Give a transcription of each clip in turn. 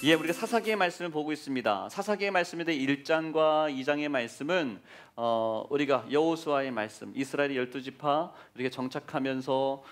예, 우리가 사사기의 말씀을 보고 있습니다. 사사기의 말씀인데 1장과 2장의 말씀은 우리가 여호수아의 말씀, 이스라엘의 12지파 이렇게 정착하면서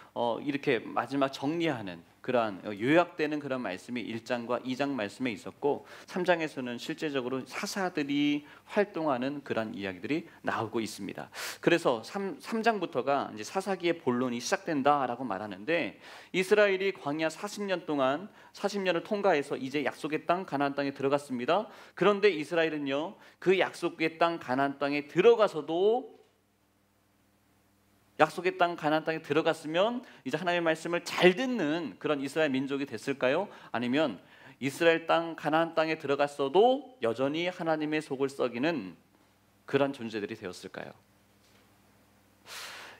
이렇게 마지막 정리하는 그러한 요약되는 그런 말씀이 1장과 2장 말씀에 있었고 3장에서는 실제적으로 사사들이 활동하는 그런 이야기들이 나오고 있습니다. 그래서 3장부터가 이제 사사기의 본론이 시작된다라고 말하는데 이스라엘이 광야 40년 동안 40년을 통과해서 이제 약속의 땅 가나안 땅에 들어갔습니다. 그런데 이스라엘은요, 그 약속의 땅 가나안 땅에 들어가서도 약속의 땅 가나안 땅에 들어갔으면 이제 하나님의 말씀을 잘 듣는 그런 이스라엘 민족이 됐을까요? 아니면 이스라엘 땅 가나안 땅에 들어갔어도 여전히 하나님의 속을 썩이는 그런 존재들이 되었을까요?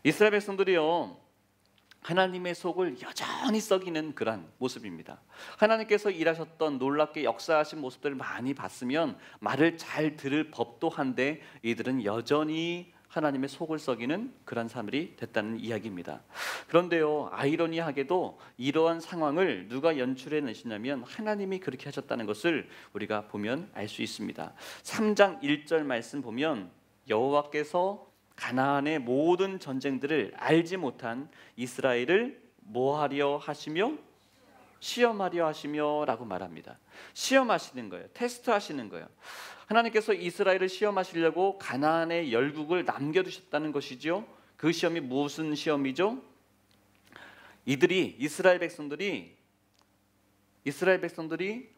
이스라엘 백성들이요, 하나님의 속을 여전히 썩이는 그런 모습입니다. 하나님께서 일하셨던 놀랍게 역사하신 모습들을 많이 봤으면 말을 잘 들을 법도 한데 이들은 여전히 하나님의 속을 썩이는 그런 사람들이 됐다는 이야기입니다. 그런데요, 아이러니하게도 이러한 상황을 누가 연출해 내시냐면 하나님이 그렇게 하셨다는 것을 우리가 보면 알 수 있습니다. 3장 1절 말씀 보면 여호와께서 가나안의 모든 전쟁들을 알지 못한 이스라엘을 뭐하려 하시며? 시험하려 하시며 라고 말합니다. 시험하시는 거예요. 테스트하시는 거예요. 하나님께서 이스라엘을 시험하시려고 가나안의 열국을 남겨두셨다는 것이죠. 그 시험이 무슨 시험이죠? 이스라엘 백성들이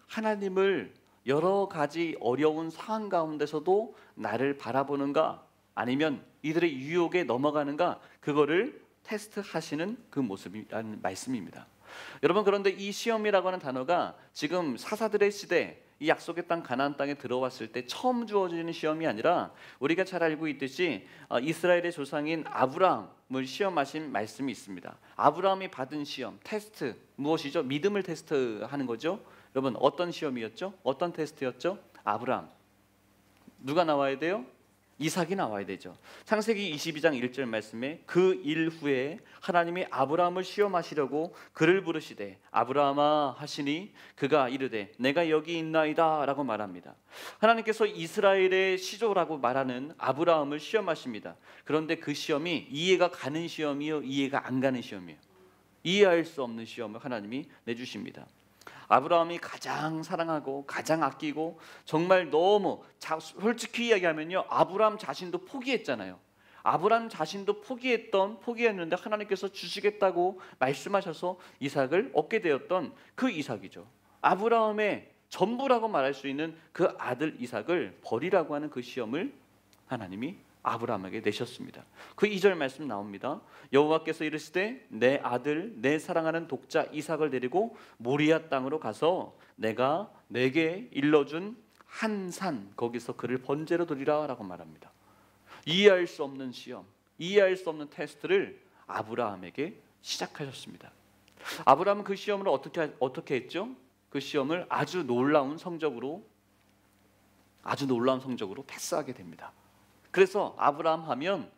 하나님을 여러 가지 어려운 상황 가운데서도 나를 바라보는가, 아니면 이들의 유혹에 넘어가는가, 그거를 테스트하시는 그 모습이라는 말씀입니다. 여러분, 그런데 이 시험이라고 하는 단어가 지금 사사들의 시대, 이 약속의 땅 가나안 땅에 들어왔을 때 처음 주어지는 시험이 아니라 우리가 잘 알고 있듯이 이스라엘의 조상인 아브라함을 시험하신 말씀이 있습니다. 아브라함이 받은 시험, 테스트 무엇이죠? 믿음을 테스트하는 거죠. 여러분, 어떤 시험이었죠? 어떤 테스트였죠? 아브라함. 누가 나와야 돼요? 이삭이 나와야 되죠. 창세기 22장 1절 말씀에 그 일 후에 하나님이 아브라함을 시험하시려고 그를 부르시되 아브라함아 하시니 그가 이르되 내가 여기 있나이다 라고 말합니다. 하나님께서 이스라엘의 시조라고 말하는 아브라함을 시험하십니다. 그런데 그 시험이 이해가 가는 시험이요, 이해가 안 가는 시험이에요. 이해할 수 없는 시험을 하나님이 내주십니다. 아브라함이 가장 사랑하고 가장 아끼고 정말 너무 솔직히 이야기하면요, 아브라함 자신도 포기했잖아요. 아브라함 자신도 포기했는데 하나님께서 주시겠다고 말씀하셔서 이삭을 얻게 되었던 그 이삭이죠. 아브라함의 전부라고 말할 수 있는 그 아들 이삭을 버리라고 하는 그 시험을 하나님이 아브라함에게 내셨습니다. 그 2절 말씀 나옵니다. 여호와께서 이르시되 내 아들 내 사랑하는 독자 이삭을 데리고 모리아 땅으로 가서 내가 내게 일러준 한 산 거기서 그를 번제로 드리라 라고 말합니다. 이해할 수 없는 시험, 이해할 수 없는 테스트를 아브라함에게 시작하셨습니다. 아브라함은 그 시험을 어떻게 했죠? 그 시험을 아주 놀라운 성적으로 패스하게 됩니다. 그래서 아브라함 하면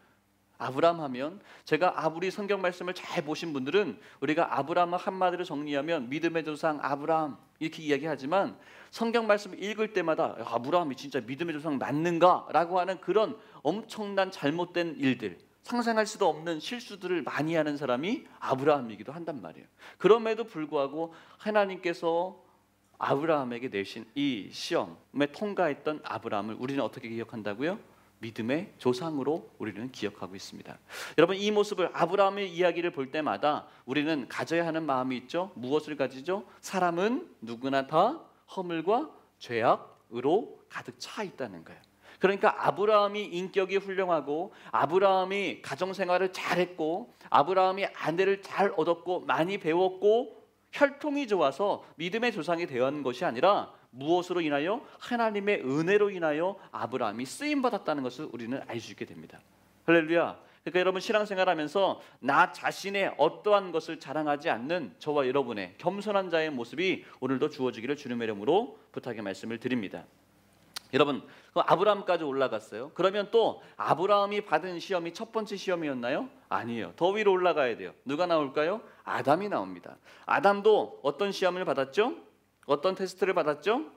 제가 우리 성경 말씀을 잘 보신 분들은 우리가 아브라함을 한마디로 정리하면 믿음의 조상 아브라함 이렇게 이야기하지만 성경 말씀을 읽을 때마다 아브라함이 진짜 믿음의 조상 맞는가? 라고 하는 그런 엄청난 잘못된 일들, 상상할 수도 없는 실수들을 많이 하는 사람이 아브라함이기도 한단 말이에요. 그럼에도 불구하고 하나님께서 아브라함에게 내신 이 시험에 통과했던 아브라함을 우리는 어떻게 기억한다고요? 믿음의 조상으로 우리는 기억하고 있습니다. 여러분, 이 모습을 아브라함의 이야기를 볼 때마다 우리는 가져야 하는 마음이 있죠. 무엇을 가지죠? 사람은 누구나 다 허물과 죄악으로 가득 차 있다는 거예요. 그러니까 아브라함이 인격이 훌륭하고 아브라함이 가정생활을 잘했고 아브라함이 아내를 잘 얻었고 많이 배웠고 혈통이 좋아서 믿음의 조상이 되었는 것이 아니라 무엇으로 인하여? 하나님의 은혜로 인하여 아브라함이 쓰임받았다는 것을 우리는 알 수 있게 됩니다. 할렐루야. 그러니까 여러분, 신앙생활하면서 나 자신의 어떠한 것을 자랑하지 않는 저와 여러분의 겸손한 자의 모습이 오늘도 주어지기를 주님의 이름으로 부탁의 말씀을 드립니다. 여러분, 아브라함까지 올라갔어요. 그러면 또 아브라함이 받은 시험이 첫 번째 시험이었나요? 아니에요. 더 위로 올라가야 돼요. 누가 나올까요? 아담이 나옵니다. 아담도 어떤 시험을 받았죠? 어떤 테스트를 받았죠?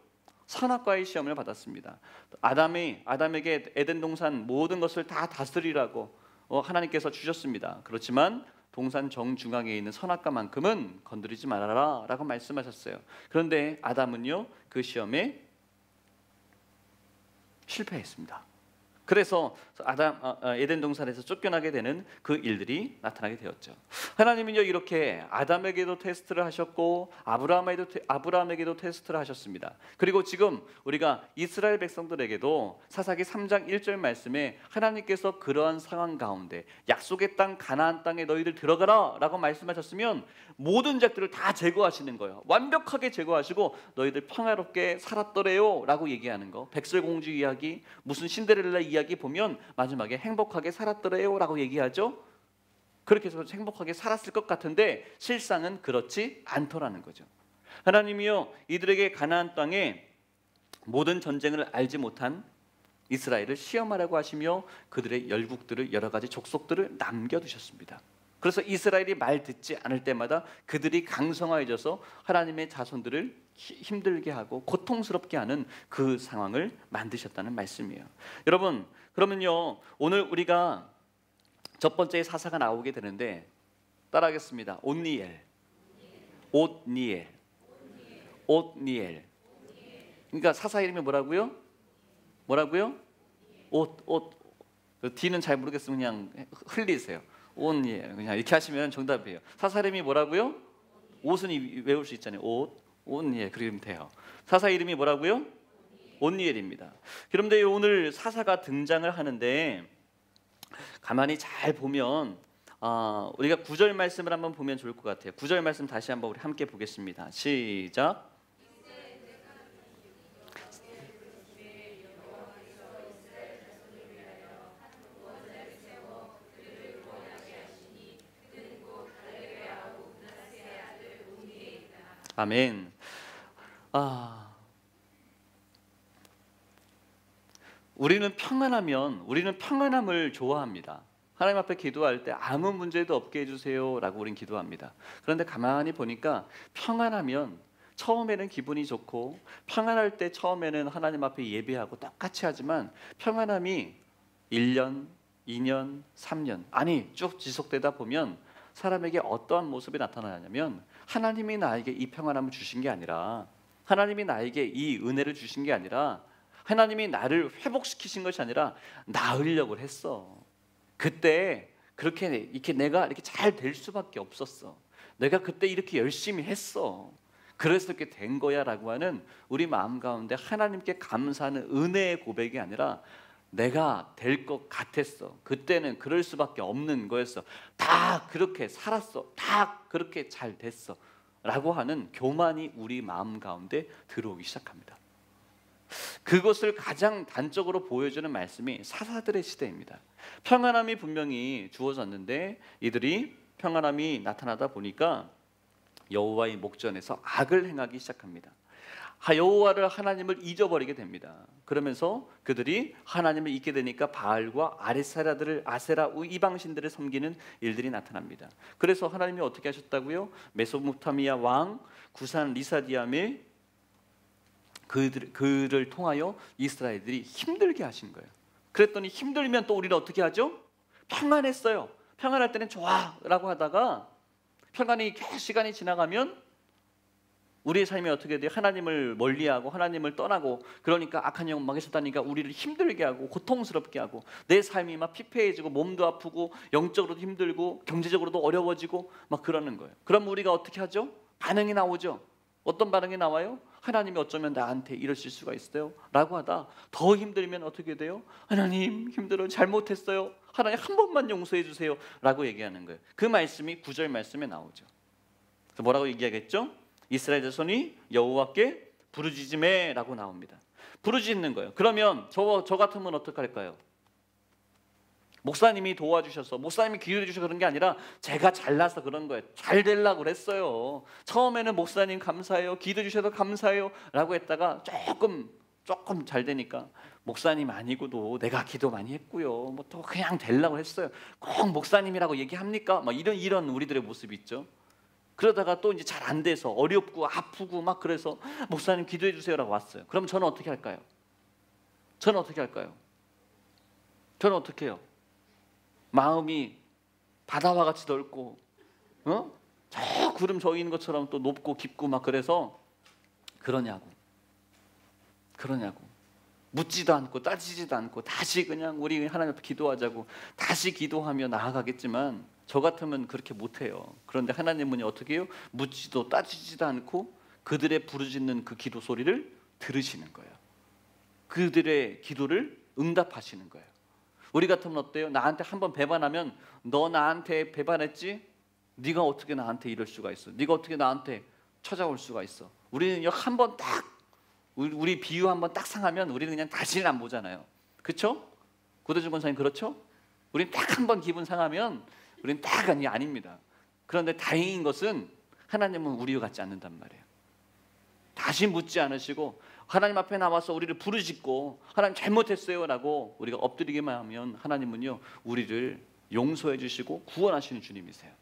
선악과의 시험을 받았습니다. 아담에게 에덴 동산 모든 것을 다 다스리라고 하나님께서 주셨습니다. 그렇지만 동산 정중앙에 있는 선악과만큼은 건드리지 말아라 라고 말씀하셨어요. 그런데 아담은요, 그 시험에 실패했습니다. 그래서 에덴 동산에서 쫓겨나게 되는 그 일들이 나타나게 되었죠. 하나님은요, 이렇게 아담에게도 테스트를 하셨고 아브라함에게도 테스트를 하셨습니다. 그리고 지금 우리가 이스라엘 백성들에게도 사사기 3장 1절 말씀에 하나님께서 그러한 상황 가운데 약속의 땅 가나안 땅에 너희들 들어가라 라고 말씀하셨으면 모든 적들을 다 제거하시는 거예요. 완벽하게 제거하시고 너희들 평화롭게 살았더래요 라고 얘기하는 거. 백설공주 이야기, 무슨 신데렐라 이야기 보면 마지막에 행복하게 살았더래요 라고 얘기하죠. 그렇게 해서 행복하게 살았을 것 같은데 실상은 그렇지 않더라는 거죠. 하나님이요, 이들에게 가나안 땅에 모든 전쟁을 알지 못한 이스라엘을 시험하라고 하시며 그들의 열국들을, 여러 가지 족속들을 남겨두셨습니다. 그래서 이스라엘이 말 듣지 않을 때마다 그들이 강성화해져서 하나님의 자손들을 힘들게 하고 고통스럽게 하는 그 상황을 만드셨다는 말씀이에요. 여러분, 그러면요, 오늘 우리가 첫 번째 사사가 나오게 되는데 따라하겠습니다. 옴니엘. 그러니까 사사 이름이 뭐라고요? D는 잘 모르겠으면 그냥 흘리세요. 옷이에요. 그냥 이렇게 하시면 정답이에요. 사사 이름이 뭐라고요? 옷은 외울 수 있잖아요. 옷니엘 그러면 돼요. 사사 이름이 뭐라고요? 온니엘입니다. 그런데 오늘 사사가 등장을 하는데 가만히 잘 보면 우리가 9절 말씀을 한번 보면 좋을 것 같아요. 9절 말씀 다시 한번 우리 함께 보겠습니다. 시작. 아멘. 우리는 평안함을 좋아합니다. 하나님 앞에 기도할 때 아무 문제도 없게 해주세요 라고 우리는 기도합니다. 그런데 가만히 보니까 평안하면 처음에는 기분이 좋고, 평안할 때 처음에는 하나님 앞에 예배하고 똑같이 하지만 평안함이 1년, 2년, 3년 아니 쭉 지속되다 보면 사람에게 어떠한 모습이 나타나냐면 하나님이 나에게 이 평안함을 주신 게 아니라, 하나님이 나에게 이 은혜를 주신 게 아니라, 하나님이 나를 회복시키신 것이 아니라 나으려고 했어. 그때 이렇게 내가 이렇게 잘 될 수밖에 없었어. 내가 그때 이렇게 열심히 했어. 그래서 이렇게 된 거야라고 하는 우리 마음 가운데 하나님께 감사하는 은혜의 고백이 아니라 내가 될 것 같았어. 그때는 그럴 수밖에 없는 거였어. 다 그렇게 살았어. 다 그렇게 잘 됐어. 라고 하는 교만이 우리 마음 가운데 들어오기 시작합니다. 그것을 가장 단적으로 보여주는 말씀이 사사들의 시대입니다. 평안함이 분명히 주어졌는데 이들이 평안함이 나타나다 보니까 여호와의 목전에서 악을 행하기 시작합니다. 여호와를, 하나님을 잊어버리게 됩니다. 그러면서 그들이 하나님을 잊게 되니까 바알과 아세라 이방신들을 섬기는 일들이 나타납니다. 그래서 하나님이 어떻게 하셨다고요? 메소포타미아 왕 구산 리사디암의 그를 통하여 이스라엘들이 힘들게 하신 거예요. 그랬더니 힘들면 또 우리는 어떻게 하죠? 평안했어요. 평안할 때는 좋아라고 하다가 시간이 지나가면 우리의 삶이 어떻게 돼요? 하나님을 멀리하고 하나님을 떠나고, 그러니까 악한 영혼 막에 쏟다니까 우리를 힘들게 하고 고통스럽게 하고 내 삶이 막 피폐해지고 몸도 아프고 영적으로도 힘들고 경제적으로도 어려워지고 막 그러는 거예요. 그럼 우리가 어떻게 하죠? 반응이 나오죠. 어떤 반응이 나와요? 하나님이 어쩌면 나한테 이러실 수가 있어요? 라고 하다 더 힘들면 어떻게 돼요? 하나님 힘들어요. 잘못했어요. 하나님 한 번만 용서해 주세요 라고 얘기하는 거예요. 그 말씀이 9절 말씀에 나오죠. 그래서 뭐라고 얘기하겠죠? 이스라엘 자손이 여호와께 부르짖음해 라고 나옵니다. 부르짖는 거예요. 그러면 저 같으면 어떡할까요? 목사님이 도와주셔서, 목사님이 기회를 주셔서 그런 게 아니라 제가 잘나서 그런 거예요. 잘 되려고 그랬어요. 처음에는 목사님 감사해요, 기도 주셔서 감사해요 라고 했다가 조금 잘 되니까 목사님 아니고도 내가 기도 많이 했고요, 뭐 또 그냥 되려고 했어요. 꼭 목사님이라고 얘기합니까? 막 이런 우리들의 모습이 있죠. 그러다가 또 이제 잘 안 돼서 어렵고 아프고 막 그래서 목사님 기도해 주세요라고 왔어요. 그럼 저는 어떻게 할까요? 저는 어떻게 할까요? 저는 어떻게 해요? 마음이 바다와 같이 넓고 저 구름 저 있는 것처럼 또 높고 깊고 막 그래서 그러냐고 묻지도 않고 따지지도 않고 다시 그냥 우리 하나님 앞에 기도하자고 다시 기도하며 나아가겠지만 저 같으면 그렇게 못해요. 그런데 하나님은 어떻게 해요? 묻지도 따지지도 않고 그들의 부르짖는 그 기도 소리를 들으시는 거예요. 그들의 기도를 응답하시는 거예요. 우리 같으면 어때요? 나한테 한번 배반하면 너 나한테 배반했지? 네가 어떻게 나한테 이럴 수가 있어? 네가 어떻게 나한테 찾아올 수가 있어? 우리는 한번 딱 우리 비유 한번 딱 상하면 우리는 그냥 다시는 안 보잖아요. 그렇죠? 고대중 권사님 그렇죠? 우리는 딱 한번 기분 상하면 우리는 딱 아닙니다. 그런데 다행인 것은 하나님은 우리와 같지 않는단 말이에요. 다시 묻지 않으시고 하나님 앞에 나와서 우리를 부르짖고 하나님 잘못했어요 라고 우리가 엎드리기만 하면 하나님은요 우리를 용서해 주시고 구원하시는 주님이세요.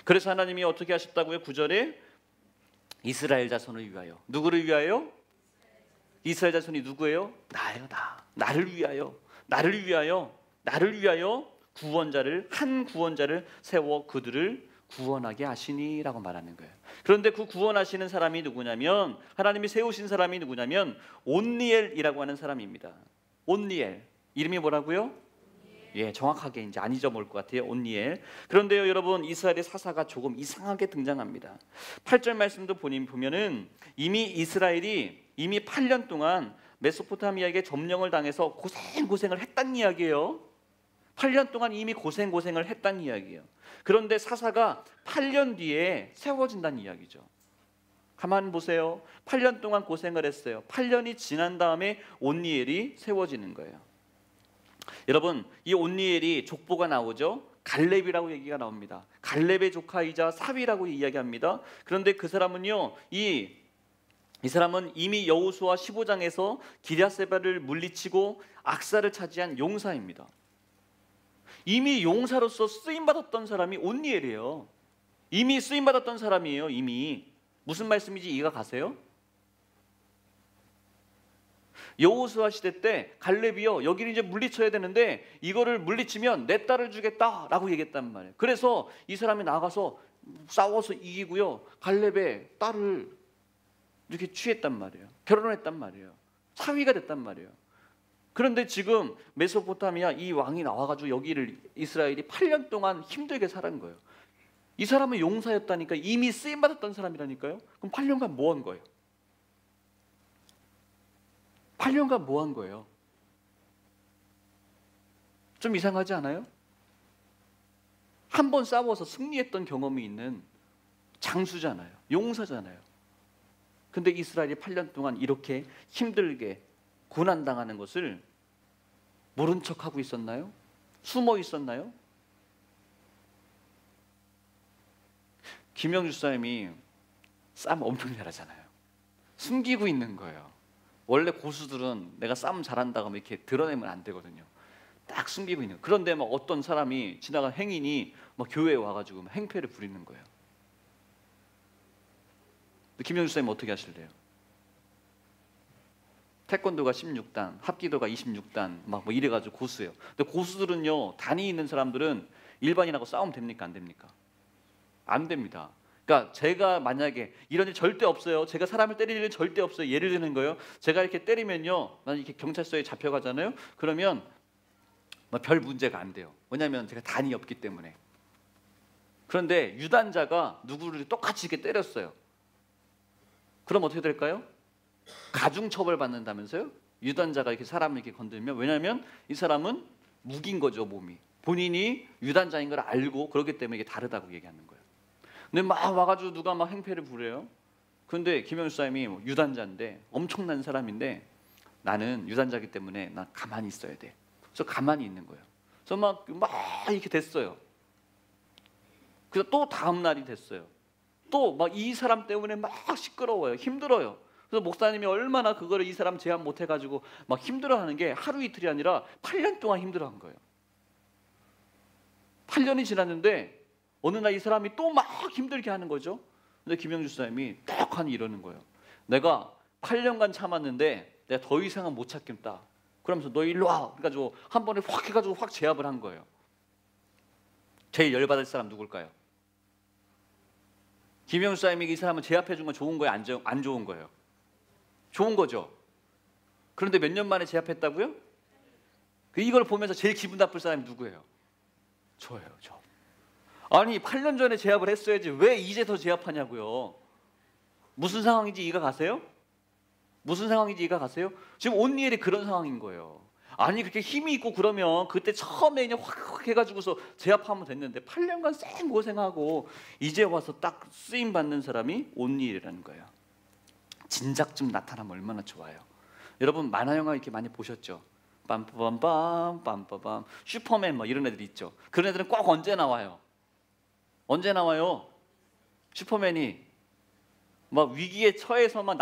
그래서 하나님이 어떻게 하셨다고요? 9절에 이스라엘 자손을 위하여. 누구를 위하여? 이스라엘 자손이 누구예요? 나예요. 나를 위하여 한 구원자를 세워 그들을 구원하게 하시니라고 말하는 거예요. 그런데 그 구원하시는 사람이 누구냐면 하나님이 세우신 사람이 누구냐면 온니엘이라고 하는 사람입니다. 온니엘 이름이 뭐라고요? 예, 정확하게 이제 안 잊어먹을 것 같아요. 온니엘. 그런데요, 여러분 이스라엘의 사사가 조금 이상하게 등장합니다. 8절 말씀도 보면은 이스라엘이 이미 8년 동안 메소포타미아에게 점령을 당해서 고생을 했다는 이야기예요. 8년 동안 이미 고생을 했다는 이야기예요. 그런데 사사가 8년 뒤에 세워진다는 이야기죠. 가만 보세요. 8년 동안 고생을 했어요. 8년이 지난 다음에 온니엘이 세워지는 거예요. 여러분 이 온니엘이 족보가 나오죠. 갈렙이라고 얘기가 나옵니다. 갈렙의 조카이자 사위라고 이야기합니다. 그런데 그 사람은요 이 사람은 이미 여호수아 15장에서 기랴세바를 물리치고 악사를 차지한 용사입니다. 이미 용사로서 쓰임받았던 사람이 온니엘이에요. 이미 쓰임받았던 사람이에요. 이미 무슨 말씀인지 이해가 가세요? 여호수아 시대 때 갈렙이요 여기를 이제 물리쳐야 되는데 이거를 물리치면 내 딸을 주겠다라고 얘기했단 말이에요. 그래서 이 사람이 나가서 싸워서 이기고요 갈렙의 딸을 이렇게 취했단 말이에요. 결혼했단 말이에요. 사위가 됐단 말이에요. 그런데 지금 메소포타미아 이 왕이 나와가지고 여기를 이스라엘이 8년 동안 힘들게 살은 거예요. 이 사람은 용사였다니까 이미 쓰임받았던 사람이라니까요. 그럼 8년간 뭐 한 거예요? 8년간 뭐 한 거예요? 좀 이상하지 않아요? 한 번 싸워서 승리했던 경험이 있는 장수잖아요. 용사잖아요. 근데 이스라엘이 8년 동안 이렇게 힘들게 고난당하는 것을 모른 척하고 있었나요? 숨어 있었나요? 김영주 사님이 싸움 엄청 잘하잖아요. 숨기고 있는 거예요. 원래 고수들은 내가 싸움 잘한다고 하면 이렇게 드러내면 안 되거든요. 딱 숨기고 있는. 그런데 막 어떤 사람이 지나간 행인이 막 교회에 와가지고 막 행패를 부리는 거예요. 김영주 사님 어떻게 하실래요? 태권도가 16단, 합기도가 26단 막 뭐 이래가지고 고수예요. 근데 고수들은요 단이 있는 사람들은 일반인하고 싸우면 됩니까? 안 됩니까? 안 됩니다. 그러니까 제가 만약에 이런 일 절대 없어요. 제가 사람을 때릴 일은 절대 없어요. 예를 드는 거예요. 제가 이렇게 때리면요, 난 이렇게 경찰서에 잡혀가잖아요. 그러면 별 문제가 안 돼요. 왜냐하면 제가 단이 없기 때문에. 그런데 유단자가 누구를 똑같이 이렇게 때렸어요. 그럼 어떻게 될까요? 가중처벌 받는다면서요? 유단자가 이렇게 사람을 이렇게 건들면. 왜냐하면 이 사람은 무기인 거죠, 몸이. 본인이 유단자인 걸 알고 그렇기 때문에 이게 다르다고 얘기하는 거예요. 근데 막 와가지고 누가 막 행패를 부려요. 근데 김영수 사님이 유단자인데 엄청난 사람인데 나는 유단자이기 때문에 난 가만히 있어야 돼. 그래서 가만히 있는 거예요. 그래서 막 이렇게 됐어요. 그래서 또 다음 날이 됐어요. 또 막 이 사람 때문에 막 시끄러워요. 힘들어요. 그래서 목사님이 얼마나 그거를 이 사람 제한 못 해가지고 막 힘들어하는 게 하루 이틀이 아니라 8년 동안 힘들어한 거예요. 8년이 지났는데 어느 날 이 사람이 또 막 힘들게 하는 거죠. 근데 김영주 사님이 떡하니 이러는 거예요. 내가 8년간 참았는데 내가 더 이상은 못 참겠다. 그러면서 너 일로 와. 그래가지고 한 번에 확 해가지고 확 제압을 한 거예요. 제일 열받을 사람 누굴까요? 김영주 사님에게 이 사람은 제압해 준 건 좋은 거예요? 안 좋은 거예요? 좋은 거죠. 그런데 몇 년 만에 제압했다고요? 이걸 보면서 제일 기분 나쁠 사람이 누구예요? 저예요. 저. 아니 8년 전에 제압을 했어야지 왜 이제 더 제압하냐고요. 무슨 상황인지 이해가 가세요? 무슨 상황인지 이해가 가세요? 지금 온니엘이 그런 상황인 거예요. 아니 그렇게 힘이 있고 그러면 그때 처음에 그냥 확 해가지고서 제압하면 됐는데 8년간 쌩 고생하고 이제 와서 딱 쓰임 받는 사람이 온니엘이라는 거예요. 진작 좀 나타나면 얼마나 좋아요. 여러분 만화 영화 이렇게 많이 보셨죠? 빰빠밤빰 빰빠밤 슈퍼맨 뭐 이런 애들 있죠. 그런 애들은 꼭 언제 나와요? 언제 나와요? 슈퍼맨이 막 위기에 처해서 막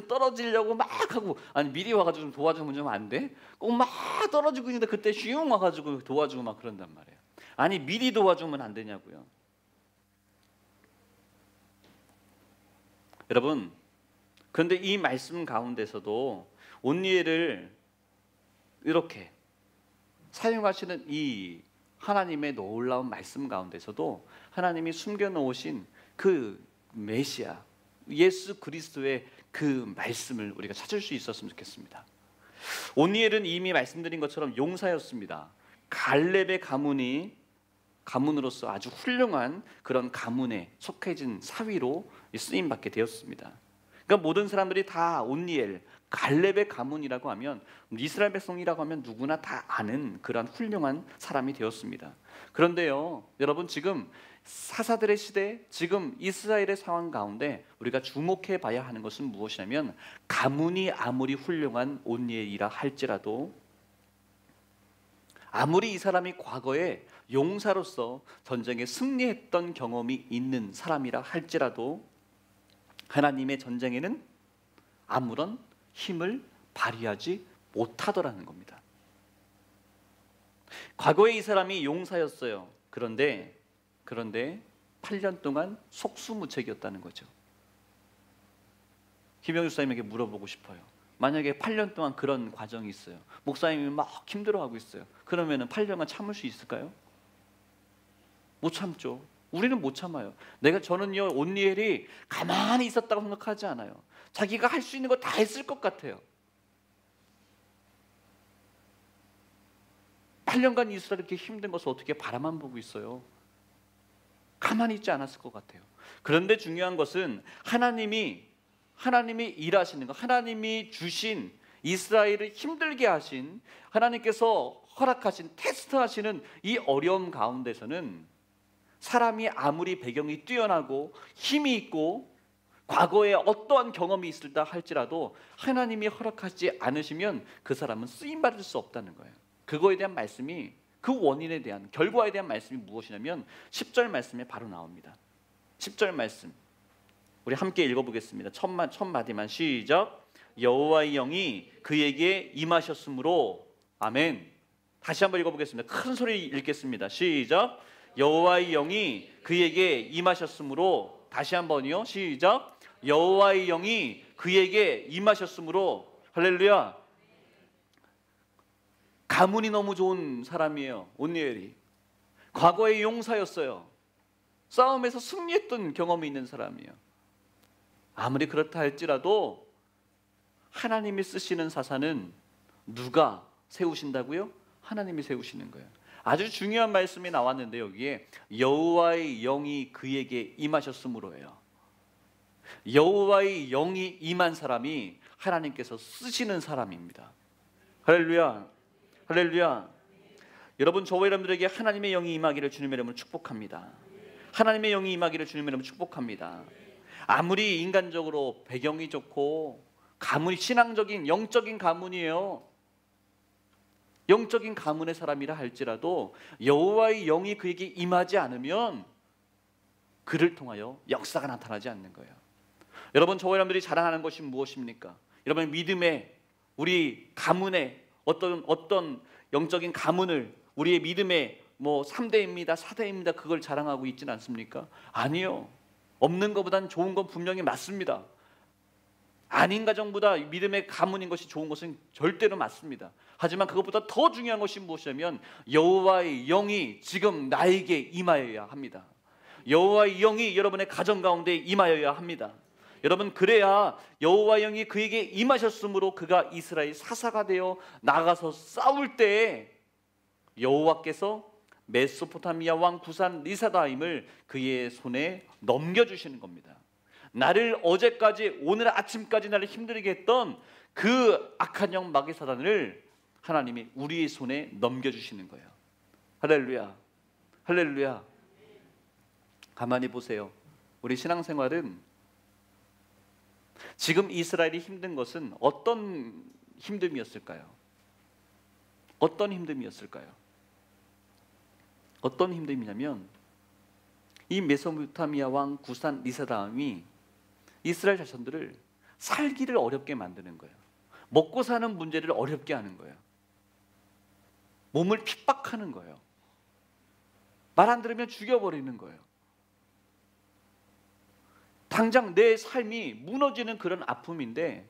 떨어지려고 막 하고 아니 미리 와가지고 좀 도와주면 좀 안 돼? 꼭 막 떨어지고 있는데 그때 슝 와가지고 도와주고 막 그런단 말이에요. 아니 미리 도와주면 안 되냐고요. 여러분 그런데 이 말씀 가운데서도 온니엘을 이렇게 사용하시는 이 하나님의 놀라운 말씀 가운데서도 하나님이 숨겨놓으신 그 메시아 예수 그리스도의 그 말씀을 우리가 찾을 수 있었으면 좋겠습니다. 온니엘은 이미 말씀드린 것처럼 용사였습니다. 갈렙의 가문으로서 아주 훌륭한 그런 가문에 속해진 사위로 쓰임받게 되었습니다. 그러니까 모든 사람들이 다 온니엘, 갈렙의 가문이라고 하면 이스라엘 백성이라고 하면 누구나 다 아는 그런 훌륭한 사람이 되었습니다. 그런데요, 여러분 지금 사사들의 시대, 지금 이스라엘의 상황 가운데 우리가 주목해 봐야 하는 것은 무엇이냐면 가문이 아무리 훌륭한 온니엘이라 할지라도 아무리 이 사람이 과거에 용사로서 전쟁에 승리했던 경험이 있는 사람이라 할지라도 하나님의 전쟁에는 아무런 힘을 발휘하지 못하더라는 겁니다. 과거에 이 사람이 용사였어요. 그런데 8년 동안 속수무책이었다는 거죠. 김영주 사님에게 물어보고 싶어요. 만약에 8년 동안 그런 과정이 있어요. 목사님이 막 힘들어하고 있어요. 그러면 8년간 참을 수 있을까요? 못 참죠. 우리는 못 참아요. 저는요 온니엘이 가만히 있었다고 생각하지 않아요. 자기가 할 수 있는 거 다 했을 것 같아요. 8년간 이스라엘 이렇게 힘든 것을 어떻게 바라만 보고 있어요? 가만히 있지 않았을 것 같아요. 그런데 중요한 것은 하나님이 일하시는 것, 하나님이 주신 이스라엘을 힘들게 하신 하나님께서 허락하신 테스트하시는 이 어려움 가운데서는 사람이 아무리 배경이 뛰어나고 힘이 있고 과거에 어떠한 경험이 있을다 할지라도 하나님이 허락하지 않으시면 그 사람은 쓰임받을 수 없다는 거예요. 그거에 대한 말씀이 그 원인에 대한 결과에 대한 말씀이 무엇이냐면 10절 말씀에 바로 나옵니다. 10절 말씀 우리 함께 읽어보겠습니다. 첫 마디만 시작. 여호와의 영이 그에게 임하셨으므로 아멘. 다시 한번 읽어보겠습니다. 큰 소리 읽겠습니다. 시작. 여호와의 영이 그에게 임하셨으므로 다시 한번요. 시작. 여호와의 영이 그에게 임하셨으므로 할렐루야. 가문이 너무 좋은 사람이에요. 온니엘이 과거의 용사였어요. 싸움에서 승리했던 경험이 있는 사람이에요. 아무리 그렇다 할지라도 하나님이 쓰시는 사사는 누가 세우신다고요? 하나님이 세우시는 거예요. 아주 중요한 말씀이 나왔는데 여기에 여호와의 영이 그에게 임하셨으므로예요. 여호와의 영이 임한 사람이 하나님께서 쓰시는 사람입니다. 할렐루야. 할렐루야. 여러분 저와 여러분들에게 하나님의 영이 임하기를 주님의 이름으로 축복합니다. 하나님의 영이 임하기를 주님의 이름으로 축복합니다. 아무리 인간적으로 배경이 좋고 가문이 신앙적인 영적인 가문이에요. 영적인 가문의 사람이라 할지라도 여호와의 영이 그에게 임하지 않으면 그를 통하여 역사가 나타나지 않는 거예요. 여러분 저와 여러분들이 자랑하는 것이 무엇입니까? 여러분 믿음의 우리 가문의 어떤 영적인 가문을 우리의 믿음의 3대입니다 4대입니다 그걸 자랑하고 있지는 않습니까? 아니요. 없는 것보다는 좋은 건 분명히 맞습니다. 아닌 가정보다 믿음의 가문인 것이 좋은 것은 절대로 맞습니다. 하지만 그것보다 더 중요한 것이 무엇이냐면 여호와의 영이 지금 나에게 임하여야 합니다. 여호와의 영이 여러분의 가정 가운데 임하여야 합니다. 여러분, 그래야 여호와의 영이 그에게 임하셨으므로 그가 이스라엘 사사가 되어 나가서 싸울 때에 여호와께서 메소포타미아 왕 구산 리사다임을 그의 손에 넘겨주시는 겁니다. 나를 어제까지 오늘 아침까지 나를 힘들게 했던 그 악한 영 마귀 사단을 하나님이 우리의 손에 넘겨주시는 거예요. 할렐루야, 할렐루야. 가만히 보세요. 우리 신앙생활은 지금 이스라엘이 힘든 것은 어떤 힘듦이었을까요? 어떤 힘듦이었을까요? 어떤 힘듦이냐면 이 메소포타미아 왕 구산 리사다임이 이스라엘 자손들을 살기를 어렵게 만드는 거예요. 먹고 사는 문제를 어렵게 하는 거예요. 몸을 핍박하는 거예요. 말 안 들으면 죽여버리는 거예요. 당장 내 삶이 무너지는 그런 아픔인데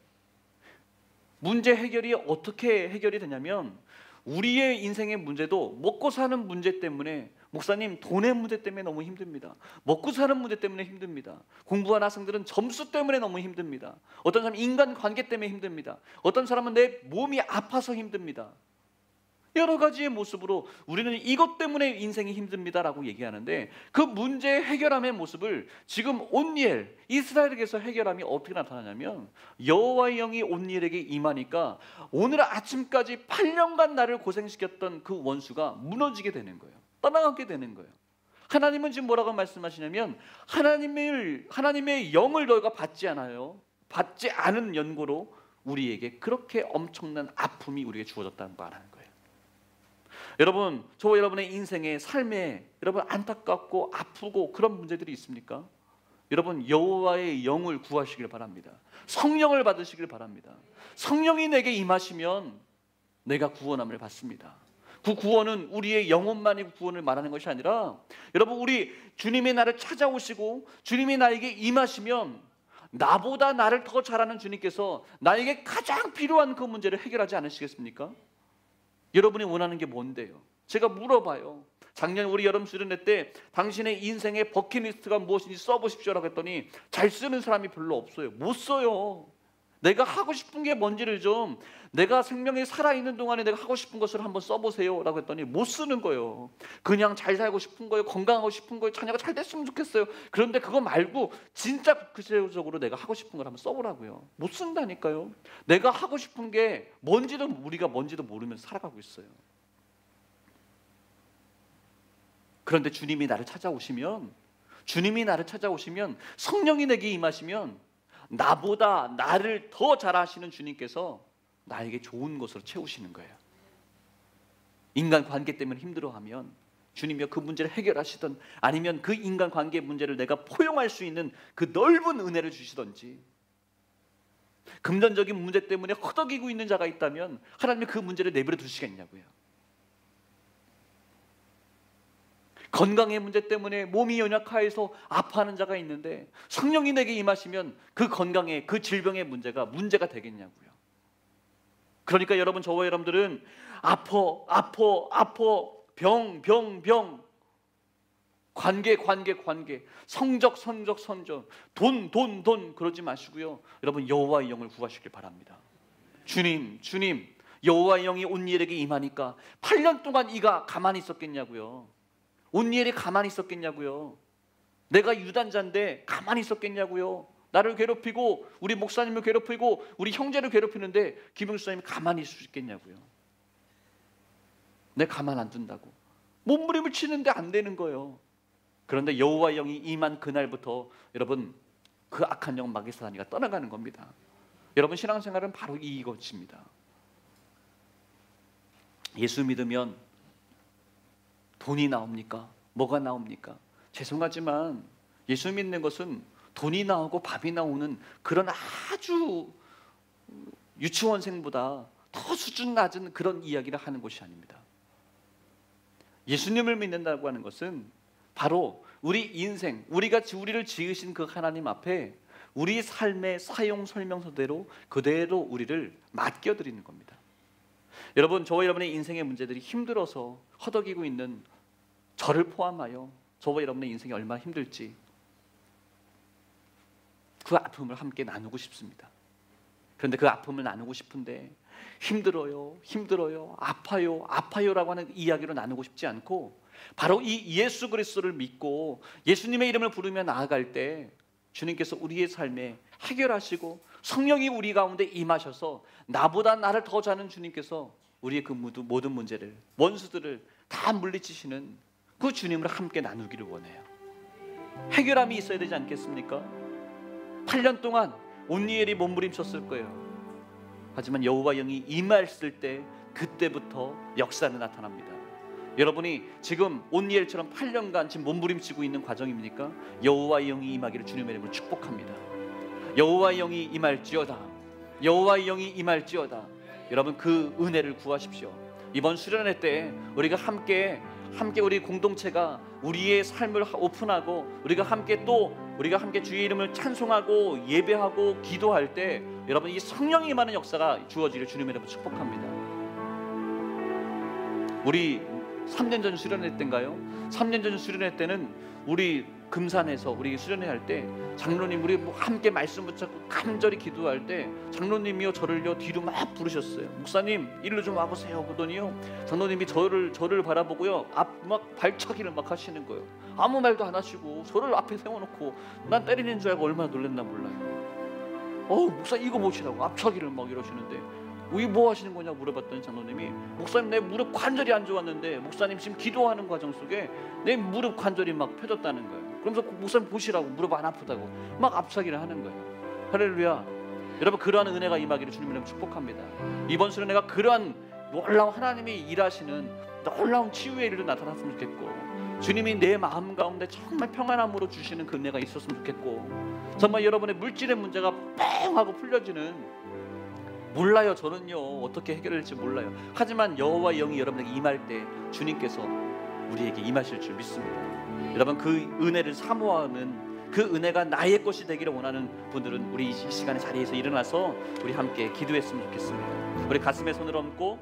문제 해결이 어떻게 해결이 되냐면 우리의 인생의 문제도 먹고 사는 문제 때문에, 목사님 돈의 문제 때문에 너무 힘듭니다. 먹고 사는 문제 때문에 힘듭니다. 공부한 학생들은 점수 때문에 너무 힘듭니다. 어떤 사람은 인간관계 때문에 힘듭니다. 어떤 사람은 내 몸이 아파서 힘듭니다. 여러 가지의 모습으로 우리는 이것 때문에 인생이 힘듭니다라고 얘기하는데 그 문제 해결함의 모습을 지금 온니엘, 이스라엘에게서 해결함이 어떻게 나타나냐면 여호와의 영이 온니엘에게 임하니까 오늘 아침까지 8년간 나를 고생시켰던 그 원수가 무너지게 되는 거예요. 떠나가게 되는 거예요. 하나님은 지금 뭐라고 말씀하시냐면 하나님의 영을 너희가 받지 않아요. 받지 않은 연고로 우리에게 그렇게 엄청난 아픔이 우리에게 주어졌다는 말하는 거예요. 여러분, 저와 여러분의 인생의 삶에 여러분 안타깝고 아프고 그런 문제들이 있습니까? 여러분, 여호와의 영을 구하시길 바랍니다. 성령을 받으시길 바랍니다. 성령이 내게 임하시면 내가 구원함을 받습니다. 그 구원은 우리의 영혼만이 구원을 말하는 것이 아니라 여러분, 우리 주님이 나를 찾아오시고 주님이 나에게 임하시면 나보다 나를 더 잘 아는 주님께서 나에게 가장 필요한 그 문제를 해결하지 않으시겠습니까? 여러분이 원하는 게 뭔데요? 제가 물어봐요. 작년 우리 여름 수련회 때 당신의 인생의 버킷리스트가 무엇인지 써보십시오라고 했더니 잘 쓰는 사람이 별로 없어요. 못 써요. 내가 하고 싶은 게 뭔지를 좀, 내가 생명이 살아있는 동안에 내가 하고 싶은 것을 한번 써보세요 라고 했더니 못 쓰는 거예요. 그냥 잘 살고 싶은 거예요. 건강하고 싶은 거예요. 자녀가 잘 됐으면 좋겠어요. 그런데 그거 말고 진짜 구체적으로 내가 하고 싶은 걸 한번 써보라고요. 못 쓴다니까요. 내가 하고 싶은 게 뭔지도 우리가 뭔지도 모르면서 살아가고 있어요. 그런데 주님이 나를 찾아오시면 성령이 내게 임하시면 나보다 나를 더 잘 아시는 주님께서 나에게 좋은 것으로 채우시는 거예요. 인간관계 때문에 힘들어하면 주님이 그 문제를 해결하시든 아니면 그 인간관계 문제를 내가 포용할 수 있는 그 넓은 은혜를 주시든지, 금전적인 문제 때문에 허덕이고 있는 자가 있다면 하나님이 그 문제를 내버려 두시겠냐고요. 건강의 문제 때문에 몸이 연약하여서 아파하는 자가 있는데 성령이 내게 임하시면 그 건강의, 그 질병의 문제가 되겠냐고요. 그러니까 여러분, 저와 여러분들은 아파 병 관계 성적 돈 그러지 마시고요. 여러분, 여호와의 영을 구하시길 바랍니다. 주님 여호와의 영이 온니엘에게 임하니까 8년 동안 이가 가만히 있었겠냐고요. 온니엘이 가만히 있었겠냐고요. 내가 유단자인데 가만히 있었겠냐고요. 나를 괴롭히고 우리 목사님을 괴롭히고 우리 형제를 괴롭히는데 김영수님이 가만히 있을 수 있겠냐고요. 내 가만 안 둔다고 몸부림을 치는데 안 되는 거예요. 그런데 여호와의 영이 임한 그날부터 여러분, 그 악한 영 마귀 사단이가 떠나가는 겁니다. 여러분, 신앙생활은 바로 이것입니다. 예수 믿으면 돈이 나옵니까? 뭐가 나옵니까? 죄송하지만 예수 믿는 것은 돈이 나오고 밥이 나오는 그런 아주 유치원생보다 더 수준 낮은 그런 이야기를 하는 것이 아닙니다. 예수님을 믿는다고 하는 것은 바로 우리 인생, 우리를 지으신 그 하나님 앞에 우리 삶의 사용 설명서대로 그대로 우리를 맡겨드리는 겁니다. 여러분, 저와 여러분의 인생의 문제들이 힘들어서 허덕이고 있는 저를 포함하여 저와 여러분의 인생이 얼마나 힘들지 그 아픔을 함께 나누고 싶습니다. 그런데 그 아픔을 나누고 싶은데 힘들어요, 아파요라고 하는 이야기로 나누고 싶지 않고, 바로 이 예수 그리스도를 믿고 예수님의 이름을 부르며 나아갈 때 주님께서 우리의 삶에 해결하시고 성령이 우리 가운데 임하셔서 나보다 나를 더 잘하는 주님께서 우리의 그 모든 문제를, 원수들을 다 물리치시는 그 주님을 함께 나누기를 원해요. 해결함이 있어야 되지 않겠습니까? 8년 동안 온니엘이 몸부림쳤을 거예요. 하지만 여호와 영이 임했을 때 그때부터 역사는 나타납니다. 여러분이 지금 온니엘처럼 8년간 지금 몸부림치고 있는 과정입니까? 여호와 영이 임하기를 주님의 이름으로 축복합니다. 여호와 영이 임할지어다. 여호와 영이 임할지어다. 여러분, 그 은혜를 구하십시오. 이번 수련회 때 우리가 함께 우리 공동체가 우리의 삶을 오픈하고 우리가 함께 주의 이름을 찬송하고 예배하고 기도할 때 여러분, 이 성령이 임하는 역사가 주어지기를 주님의 이름으로 축복합니다. 우리 3년 전 수련회 때인가요? 3년 전 수련회 때는 우리 금산에서 우리 수련회 할 때 장로님, 우리 함께 말씀 붙잡고 간절히 기도할 때 장로님이요 저를요 뒤로 막 부르셨어요. 목사님, 일로 좀 와보세요. 그러더니요 장로님이 저를 바라보고요 막 발차기를 막 하시는 거예요. 아무 말도 안 하시고 저를 앞에 세워놓고 난 때리는 줄 알고 얼마나 놀랐나 몰라요. 목사님 이거 보시라고 앞차기를 막 이러시는데 왜 뭐 하시는 거냐고 물어봤더니 장로님이, 목사님 내 무릎 관절이 안 좋았는데 목사님 지금 기도하는 과정 속에 내 무릎 관절이 막 펴졌다는 거예요. 그러면서 목사님 보시라고, 무릎 안 아프다고 막 앞차기를 하는 거예요. 할렐루야. 여러분, 그러한 은혜가 임하기를 주님으로 축복합니다. 이번 수련회가 그러한 놀라운 하나님이 일하시는 놀라운 치유의 일도 나타났으면 좋겠고, 주님이 내 마음 가운데 정말 평안함으로 주시는 그 은혜가 있었으면 좋겠고, 정말 여러분의 물질의 문제가 뻥 하고 풀려지는, 몰라요. 저는요 어떻게 해결할지 몰라요. 하지만 여호와 영이 여러분에게 임할 때 주님께서 우리에게 임하실 줄 믿습니다. 여러분, 그 은혜를 사모하는, 그 은혜가 나의 것이 되기를 원하는 분들은 우리 이 시간에 자리에서 일어나서 우리 함께 기도했으면 좋겠습니다. 우리 가슴에 손을 얹고